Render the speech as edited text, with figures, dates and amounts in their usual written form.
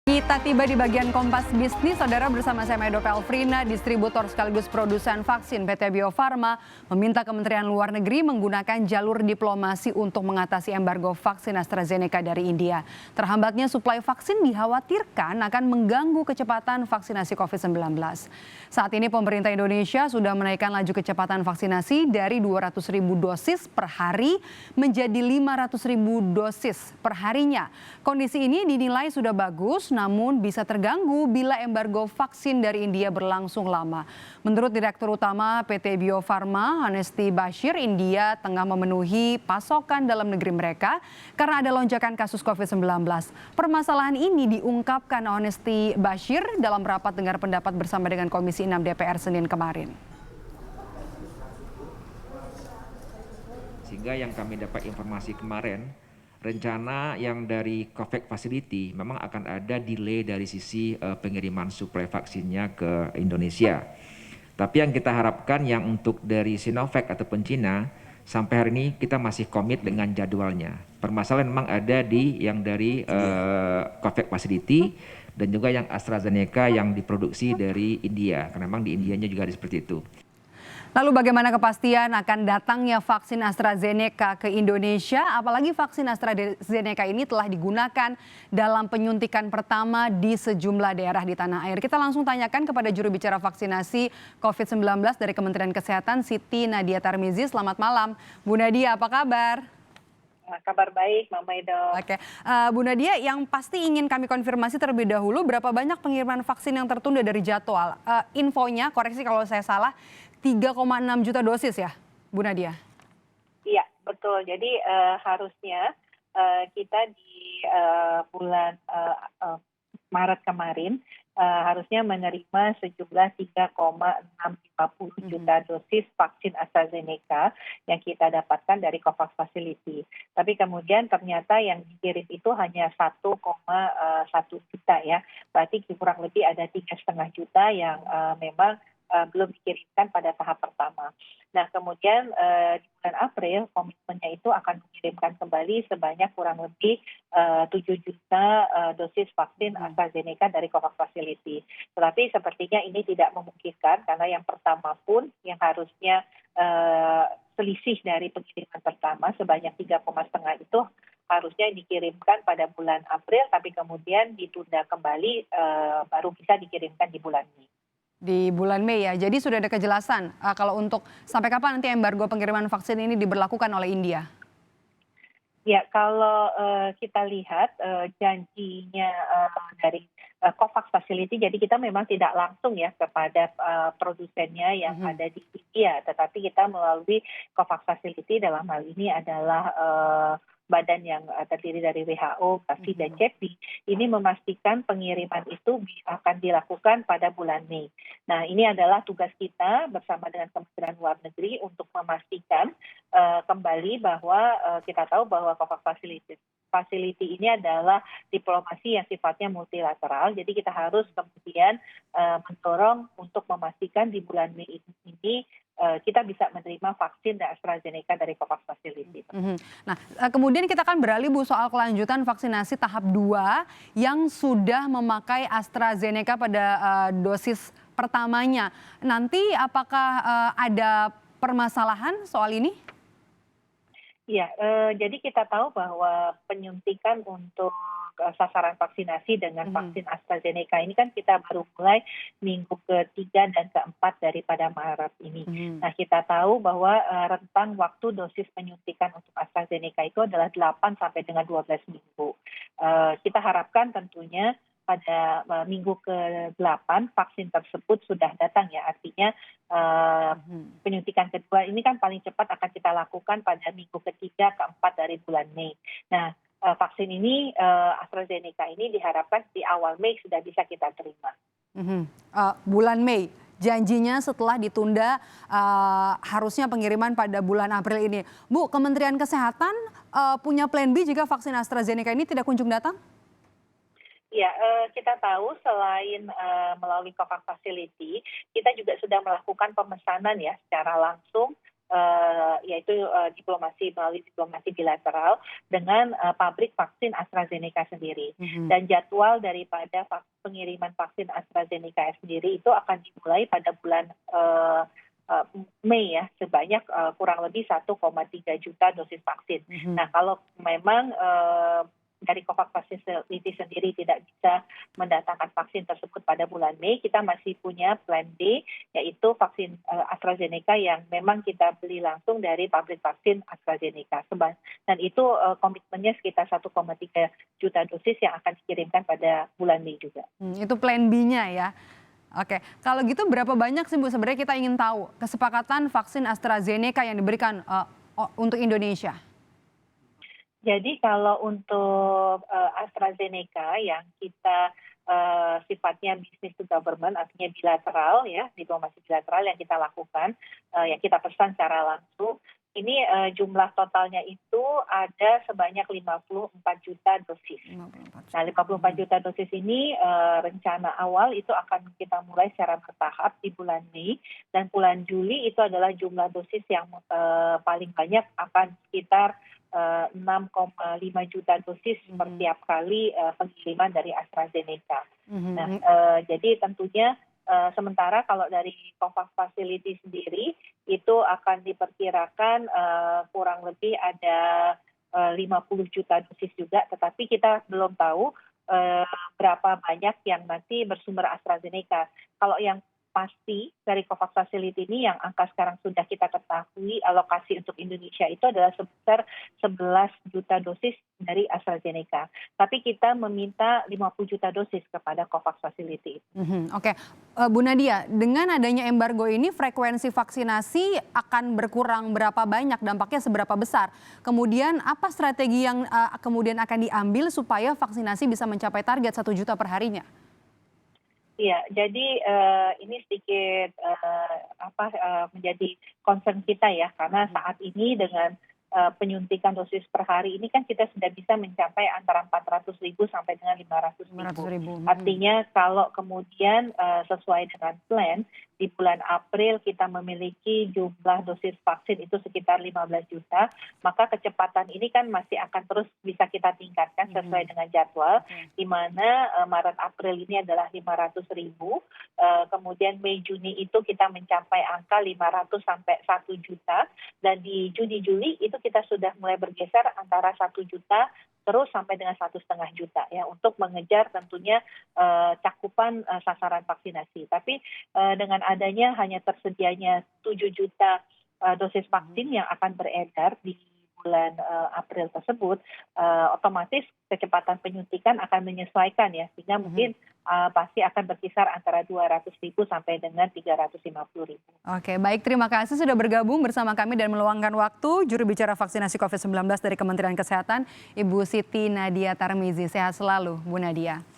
Kita tiba di bagian Kompas Bisnis, saudara, bersama saya Maido Pelfrina, distributor sekaligus produsen vaksin PT Bio Farma, meminta Kementerian Luar Negeri menggunakan jalur diplomasi untuk mengatasi embargo vaksin AstraZeneca dari India. Terhambatnya suplai vaksin dikhawatirkan akan mengganggu kecepatan vaksinasi COVID-19. Saat ini pemerintah Indonesia sudah menaikkan laju kecepatan vaksinasi dari 200.000 dosis per hari menjadi 500.000 dosis per harinya. Kondisi ini dinilai sudah bagus, namun bisa terganggu bila embargo vaksin dari India berlangsung lama. Menurut Direktur Utama PT Bio Farma, Honesti Bashir, India tengah memenuhi pasokan dalam negeri mereka karena ada lonjakan kasus COVID-19. Permasalahan ini diungkapkan Honesti Bashir dalam rapat dengar pendapat bersama dengan Komisi 6 DPR Senin kemarin. Sehingga yang kami dapat informasi kemarin, rencana yang dari COVAX Facility memang akan ada delay dari sisi pengiriman suplai vaksinnya ke Indonesia. Tapi yang kita harapkan yang untuk dari Sinovac ataupun Cina, sampai hari ini kita masih komit dengan jadwalnya. Permasalahan memang ada di yang dari COVAX Facility dan juga yang AstraZeneca yang diproduksi dari India. Karena memang di Indianya juga ada seperti itu. Lalu bagaimana kepastian akan datangnya vaksin AstraZeneca ke Indonesia? Apalagi vaksin AstraZeneca ini telah digunakan dalam penyuntikan pertama di sejumlah daerah di tanah air. Kita langsung tanyakan kepada juru bicara vaksinasi COVID-19 dari Kementerian Kesehatan, Siti Nadia Tarmizi. Selamat malam, Bu Nadia, apa kabar? Kabar baik, Mama Maido. Oke, Bu Nadia, yang pasti ingin kami konfirmasi terlebih dahulu, berapa banyak pengiriman vaksin yang tertunda dari jadwal? Infonya, koreksi kalau saya salah, 3,6 juta dosis ya, Bu Nadia? Iya, betul. Jadi harusnya kita di bulan Maret kemarin harusnya menerima sejumlah 3,650 juta dosis vaksin AstraZeneca yang kita dapatkan dari COVAX Facility. Tapi kemudian ternyata yang dikirim itu hanya 1,1 juta ya. Berarti kurang lebih ada 3,5 juta yang memang belum dikirimkan pada tahap pertama. Nah, kemudian di bulan April komitmennya itu akan mengirimkan kembali sebanyak kurang lebih 7 juta dosis vaksin AstraZeneca dari COVAX Facility. Tetapi sepertinya ini tidak memungkinkan karena yang pertama pun yang harusnya selisih dari pengiriman pertama sebanyak 3,5 itu harusnya dikirimkan pada bulan April, tapi kemudian ditunda kembali baru bisa dikirimkan di bulan Mei. Di bulan Mei ya, jadi sudah ada kejelasan kalau untuk sampai kapan nanti embargo pengiriman vaksin ini diberlakukan oleh India? Ya, kalau kita lihat janjinya dari COVAX Facility, jadi kita memang tidak langsung ya kepada produsennya yang ada di India, tetapi kita melalui COVAX Facility, dalam hal ini adalah badan yang terdiri dari WHO, Gavi, dan CEPI, ini memastikan pengiriman itu akan dilakukan pada bulan Mei. Nah, ini adalah tugas kita bersama dengan Kementerian Luar Negeri untuk memastikan kembali bahwa kita tahu bahwa COVAX Facility ini adalah diplomasi yang sifatnya multilateral, jadi kita harus kemudian mendorong untuk memastikan di bulan Mei ini kita bisa menerima vaksin dari AstraZeneca dari COVAX Facility. Nah, kemudian kita akan beralih, Bu, soal kelanjutan vaksinasi tahap 2 yang sudah memakai AstraZeneca pada dosis pertamanya. Nanti apakah ada permasalahan soal ini? Ya, jadi kita tahu bahwa penyuntikan untuk sasaran vaksinasi dengan vaksin AstraZeneca ini kan kita baru mulai minggu ketiga dan keempat daripada Maret ini. Nah, kita tahu bahwa rentang waktu dosis penyuntikan untuk AstraZeneca itu adalah 8 sampai dengan 12 minggu. Kita harapkan tentunya pada minggu ke-8 vaksin tersebut sudah datang ya, artinya penyuntikan kedua ini kan paling cepat akan kita lakukan pada minggu ketiga keempat dari bulan Mei. Nah, vaksin ini AstraZeneca ini diharapkan di awal Mei sudah bisa kita terima. Bulan Mei, janjinya setelah ditunda harusnya pengiriman pada bulan April ini. Bu, Kementerian Kesehatan punya plan B jika vaksin AstraZeneca ini tidak kunjung datang? Ya, kita tahu selain melalui COVAX Facility, kita juga sudah melakukan pemesanan ya secara langsung yaitu melalui diplomasi bilateral dengan pabrik vaksin AstraZeneca sendiri. Dan jadwal daripada pengiriman vaksin AstraZeneca sendiri itu akan dimulai pada bulan Mei ya, sebanyak kurang lebih 1,3 juta dosis vaksin. Nah, kalau memang dari COVAX Facility sendiri tidak bisa mendatangkan vaksin tersebut pada bulan Mei, kita masih punya plan B, yaitu vaksin AstraZeneca yang memang kita beli langsung dari pabrik vaksin AstraZeneca. Dan itu komitmennya sekitar 1,3 juta dosis yang akan dikirimkan pada bulan Mei juga. Itu plan B-nya ya. Oke, kalau gitu berapa banyak sih Bu sebenarnya kita ingin tahu kesepakatan vaksin AstraZeneca yang diberikan untuk Indonesia? Jadi kalau untuk AstraZeneca yang kita sifatnya business to government, artinya bilateral ya, diplomasi bilateral yang kita lakukan, yang kita pesan secara langsung, ini jumlah totalnya itu ada sebanyak 54 juta dosis. Nah, 54 juta dosis ini rencana awal itu akan kita mulai secara bertahap di bulan Mei, dan bulan Juli itu adalah jumlah dosis yang paling banyak, akan sekitar 6,5 juta dosis per tiap kali pengiriman dari AstraZeneca. Nah, jadi tentunya sementara kalau dari COVAX Facility sendiri itu akan diperkirakan kurang lebih ada 50 juta dosis juga, tetapi kita belum tahu berapa banyak yang nanti bersumber AstraZeneca. Kalau yang pasti dari COVAX Facility ini yang angka sekarang sudah kita ketahui alokasi untuk Indonesia itu adalah sebesar 11 juta dosis dari AstraZeneca. Tapi kita meminta 50 juta dosis kepada COVAX Facility. Oke, Bu Nadia, dengan adanya embargo ini frekuensi vaksinasi akan berkurang berapa banyak, dampaknya seberapa besar? Kemudian apa strategi yang kemudian akan diambil supaya vaksinasi bisa mencapai target 1 juta per harinya? Iya, jadi ini sedikit menjadi concern kita ya, karena saat ini dengan penyuntikan dosis per hari ini kan kita sudah bisa mencapai antara 400.000 sampai dengan 500.000. Artinya kalau kemudian sesuai dengan plan, di bulan April kita memiliki jumlah dosis vaksin itu sekitar 15 juta, maka kecepatan ini kan masih akan terus bisa kita tingkatkan sesuai dengan jadwal, di mana Maret April ini adalah 500.000, kemudian Mei Juni itu kita mencapai angka 500 sampai 1 juta, dan di Juni Juli itu kita sudah mulai bergeser antara 1 juta terus sampai dengan 1,5 juta ya, untuk mengejar tentunya cakupan sasaran vaksinasi. Tapi dengan adanya hanya tersedianya 7 juta dosis vaksin yang akan beredar di bulan April tersebut, otomatis kecepatan penyuntikan akan menyesuaikan ya, sehingga mungkin pasti akan berkisar antara 200.000 sampai dengan 350.000. Oke, baik, terima kasih sudah bergabung bersama kami dan meluangkan waktu. Juru bicara vaksinasi COVID-19 dari Kementerian Kesehatan, Ibu Siti Nadia Tarmizi. Sehat selalu, Bu Nadia.